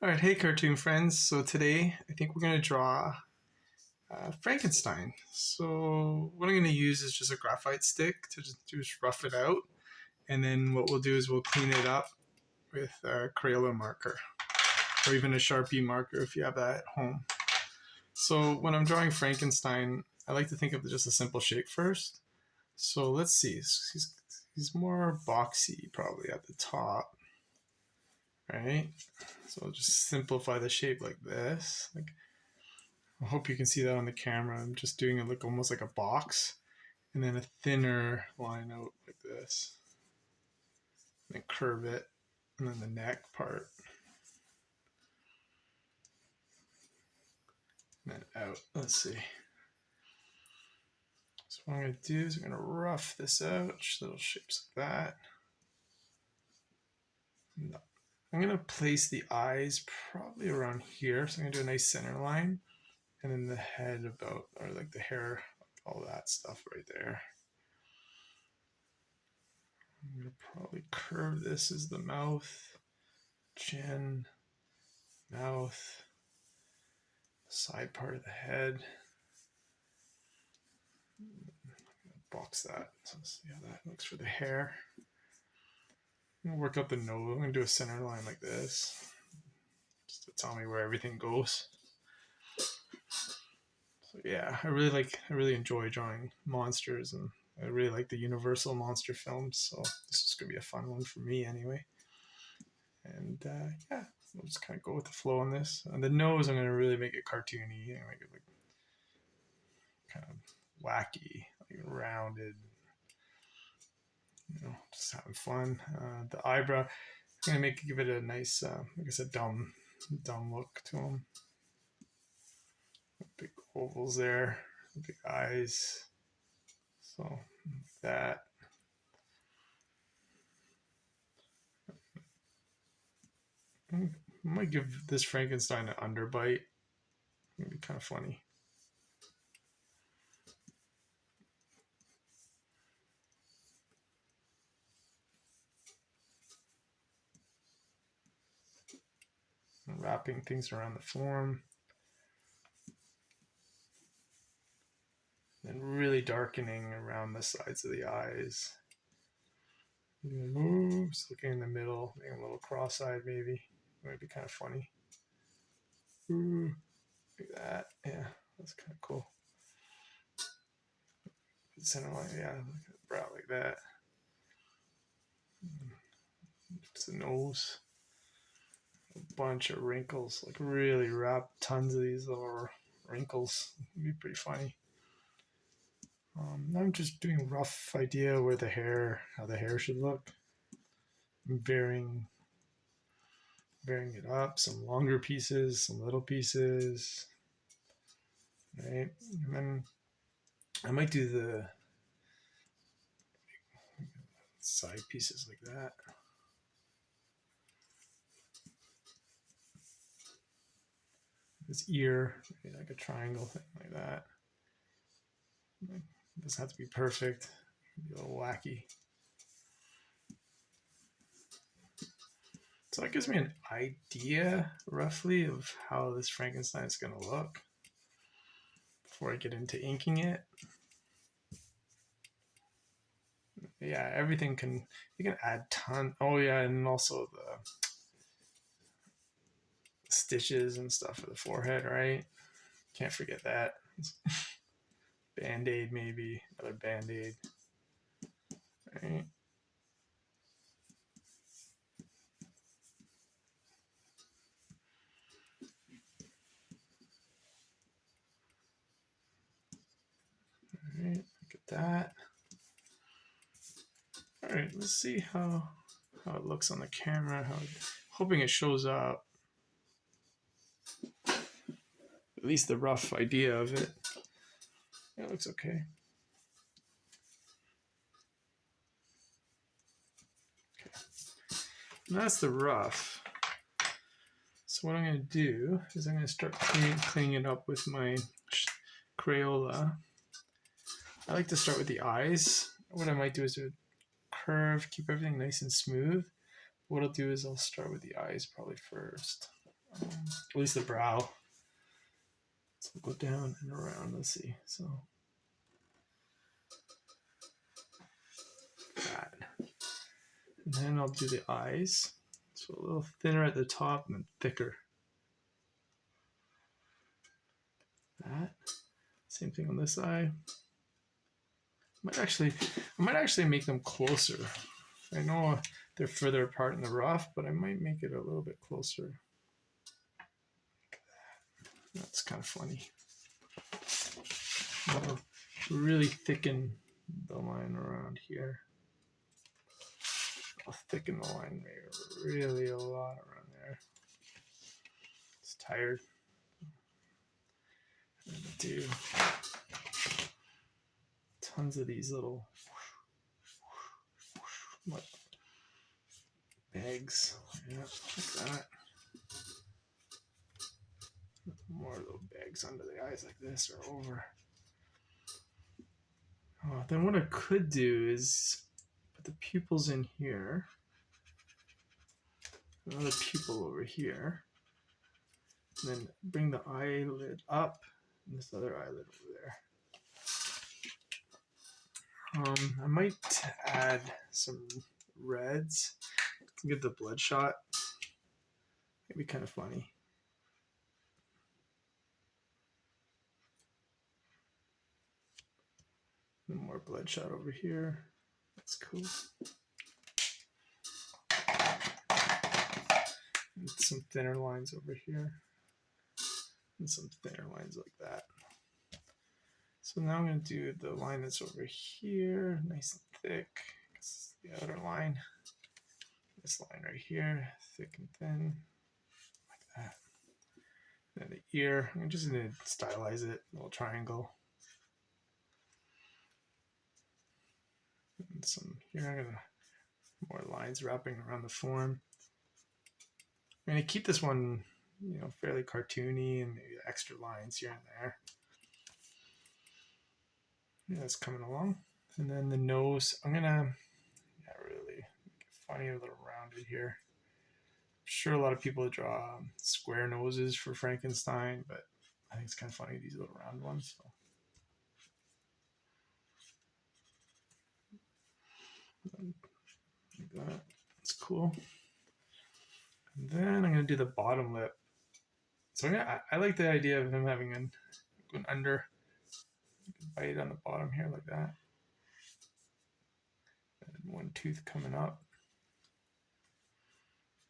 Alright, hey cartoon friends. So today I think we're going to draw Frankenstein. So what I'm going to use is just a graphite stick to just rough it out. And then what we'll do is we'll clean it up with a Crayola marker or even a Sharpie marker if you have that at home. So when I'm drawing Frankenstein, I like to think of just a simple shape first. So let's see. He's more boxy probably at the top. Right? So I'll just simplify the shape like this. I hope you can see that on the camera. I'm just doing it almost like a box, and then a thinner line out like this. And then curve it, and then the neck part. And then out. Let's see. So what I'm going to do is I'm going to rough this out, just little shapes like that. I'm going to place the eyes probably around here. So I'm going to do a nice center line. And then the head about, or like the hair, all that stuff right there. I'm going to probably curve this as the mouth, chin, mouth, side part of the head. Box that. So see how that looks for the hair. I'm going to work out the nose. I'm going to do a center line like this, just to tell me where everything goes. So yeah, I really enjoy drawing monsters, and I really like the Universal monster films. So this is going to be a fun one for me anyway. And yeah, we'll just kind of go with the flow on this. And the nose, I'm going to really make it cartoony and make it like kind of wacky, like rounded, just having fun. The eyebrow, I'm going to give it a nice, like I said, dumb look to them. Big ovals there, big eyes. So like that. I might give this Frankenstein an underbite. It'd be kind of funny. Wrapping things around the form. And really darkening around the sides of the eyes. Moves, looking in the middle, making a little cross-eyed maybe. Might be kind of funny. Ooh, like that. Yeah, that's kind of cool. Center line, yeah, like a brow like that. Just the nose. A bunch of wrinkles, like really wrap tons of these little wrinkles. It'd be pretty funny. I'm just doing a rough idea where how the hair should look. I'm varying it up, some longer pieces, some little pieces, right? And then I might do the side pieces like that. This ear, maybe like a triangle thing like that. It doesn't have to be perfect. It can be a little wacky. So that gives me an idea, roughly, of how this Frankenstein is going to look before I get into inking it. Yeah, everything you can add ton. Oh yeah, and also the stitches and stuff for the forehead, right? Can't forget that. Band-aid maybe, another band-aid, right? Alright, look at that. Alright, let's see how it looks on the camera, hoping it shows up. At least the rough idea of it. Yeah, it looks okay. And that's the rough. So what I'm going to do is I'm going to start cleaning it up with my Crayola. I like to start with the eyes. What I might do is do a curve, keep everything nice and smooth. What I'll do is I'll start with the eyes probably first. at least the brow. So we'll go down and around. Let's see. So that, and then I'll do the eyes. So a little thinner at the top and then thicker. That. Same thing on this eye. I might actually make them closer. I know they're further apart in the rough, but I might make it a little bit closer. That's kind of funny. I'll really thicken the line around here. I'll thicken the line really a lot around there. It's tired. I'm gonna do tons of these little bags. Yeah, like that. More little bags under the eyes like this or over. Oh, then what I could do is put the pupils in here. Another pupil over here. And then bring the eyelid up and this other eyelid over there. I might add some reds to give the bloodshot. It'd be kind of funny. More bloodshot over here. That's cool. And some thinner lines over here. And some thinner lines like that. So now I'm going to do the line that's over here, nice and thick. This is the outer line. This line right here, thick and thin, like that. And then the ear, I'm just going to stylize it, a little triangle. And some here, I'm going to more lines wrapping around the form. I'm going to keep this one, fairly cartoony and maybe extra lines here and there. Yeah, that's coming along. And then the nose, I'm going to really make it funny, a little rounded here. I'm sure a lot of people draw square noses for Frankenstein, but I think it's kind of funny, these little round ones. So. Like that. That's cool. And then I'm going to do the bottom lip. So I like the idea of him having an under bite on the bottom here like that. And one tooth coming up.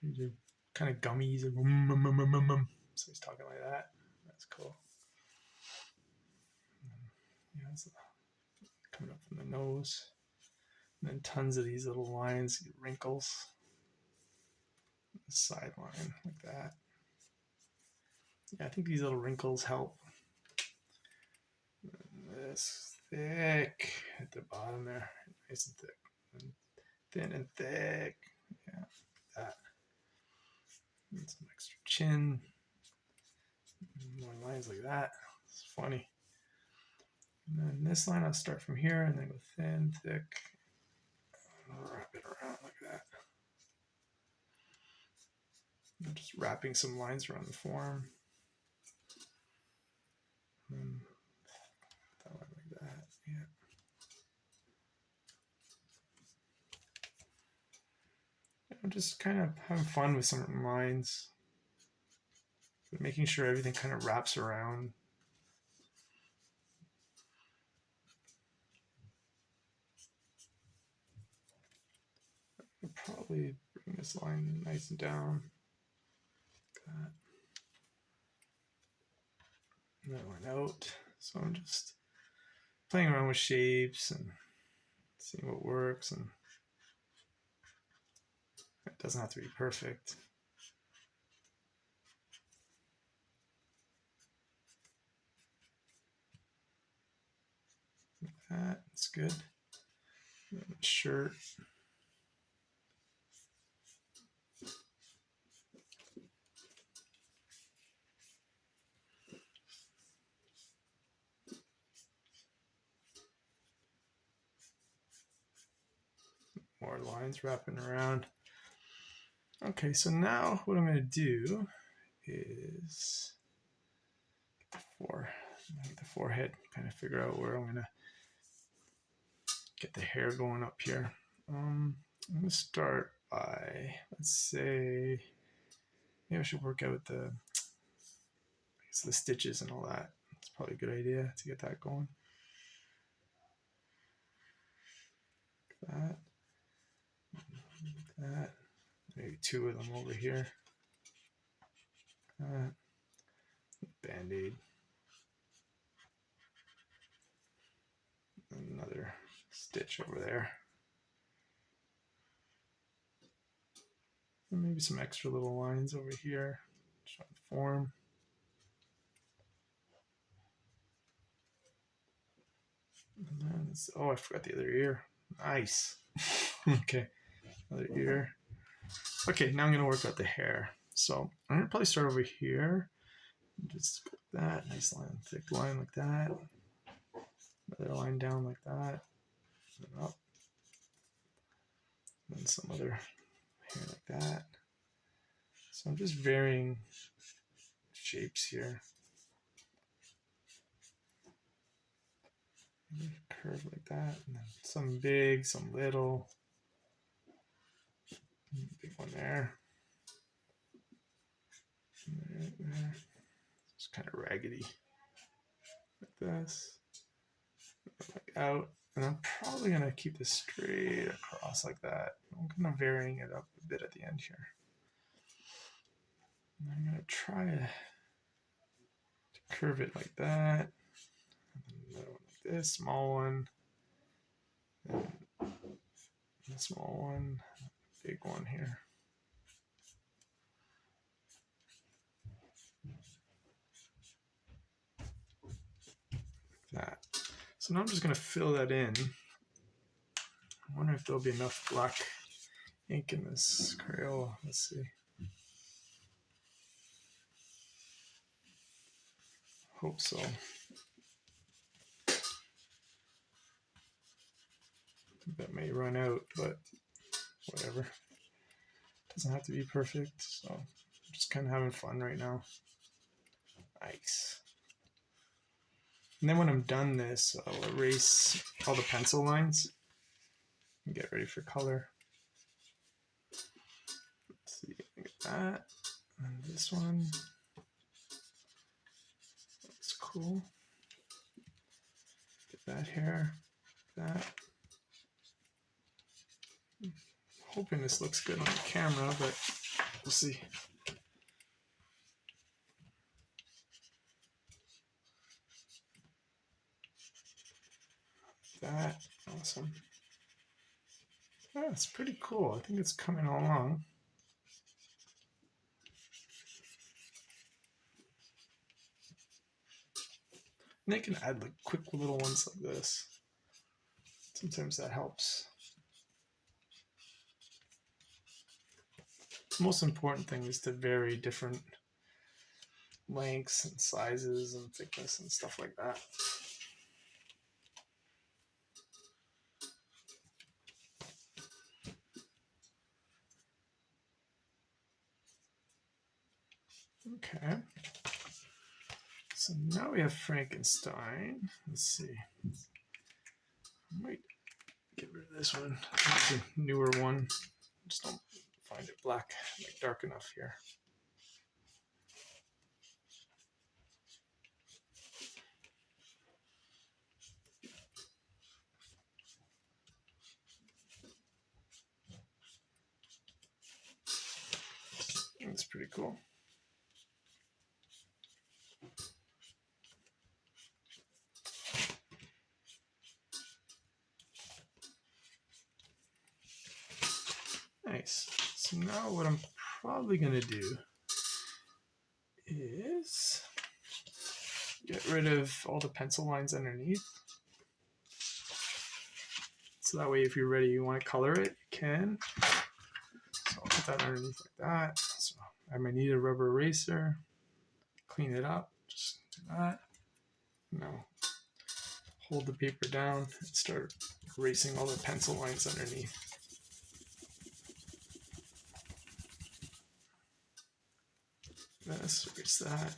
These are kind of gummies. So he's talking like that. That's cool. Yeah, that's coming up from the nose. And then tons of these little lines, wrinkles. Sideline like that. Yeah, I think these little wrinkles help. And this thick at the bottom there, nice and thick, and thin and thick. Yeah, that. And some extra chin. More lines like that. It's funny. And then this line I'll start from here and then go thin, thick, and wrap it around like that. I'm just wrapping some lines around the form. And that one like that, yeah. I'm just kind of having fun with some lines, but making sure everything kind of wraps around. I'll probably bring this line nice and down. Like that. And that one out. So I'm just playing around with shapes and seeing what works, and it doesn't have to be perfect. Like that, it's good. Shirt. More lines wrapping around. Okay, so now what I'm going to do is the forehead, kind of figure out where I'm going to get the hair going up here. I'm going to start by, let's say, maybe I should work out the stitches and all that. It's probably a good idea to get that going. Like that. Maybe two of them over here. Band-aid. Another stitch over there. And maybe some extra little lines over here. Try to form. And then oh, I forgot the other ear. Nice. Okay, another ear. Okay, now I'm going to work out the hair. So I'm going to probably start over here. Just like that. Nice line, thick line like that. Another line down like that. And up. And then some other hair like that. So I'm just varying shapes here. Curve like that. And then some big, some little. Big one there. There. It's kind of raggedy. Like this. Like out. And I'm probably going to keep this straight across like that. I'm kind of varying it up a bit at the end here. And I'm going to try to curve it like that. Another one like this, small one. And a small one, big one here. Like that. So now I'm just going to fill that in. I wonder if there'll be enough black ink in this Crayola. Let's see. Hope so. That may run out, but whatever. Doesn't have to be perfect, so I'm just kind of having fun right now. Nice. And then when I'm done this, I'll erase all the pencil lines and get ready for color. Let's see, get that. And this one. That's cool. Get that here. That. I'm hoping this looks good on the camera, but we'll see. That, awesome. Yeah, it's pretty cool. I think it's coming along. And they can add like quick little ones like this. Sometimes that helps. The most important thing is to vary different lengths and sizes and thickness and stuff like that. Okay. So now we have Frankenstein. Let's see. I might get rid of this one. It's a newer one. Just don't find it black, like dark enough here. That's pretty cool. Nice. So now what I'm probably going to do is get rid of all the pencil lines underneath. So that way if you're ready, you want to color it, you can. So I'll put that underneath like that. So I might need a rubber eraser, clean it up, just do that. Now hold the paper down and start erasing all the pencil lines underneath. Let's erase that.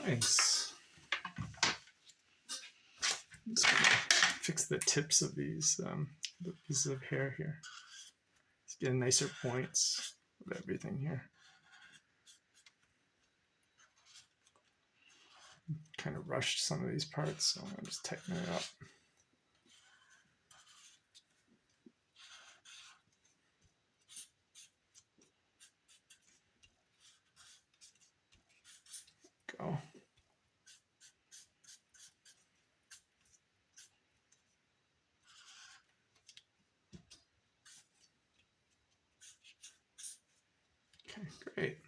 Nice. I'm just gonna fix the tips of these the pieces of hair here. Let's get nicer points of everything here. Kind of rushed some of these parts, so I'm just tighten it up. Go. Okay, great.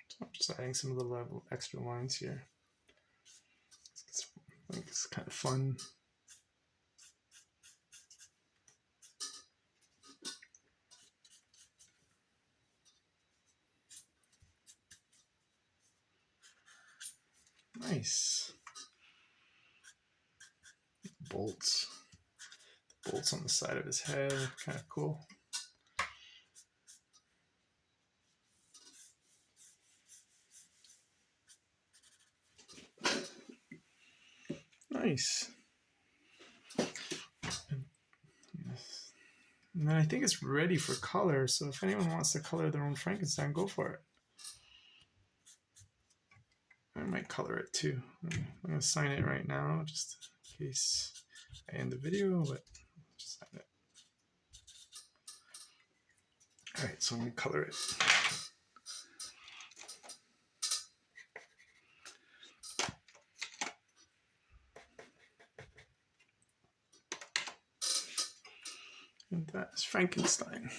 So I'm just adding some of the extra lines here. I think it's kind of fun. Nice. Bolts. The bolts on the side of his head, kind of cool. Nice. And then I think it's ready for color, so if anyone wants to color their own Frankenstein, go for it. I might color it too. I'm going to sign it right now, just in case I end the video, but just sign it. Alright, so I'm going to color it. And that's Frankenstein.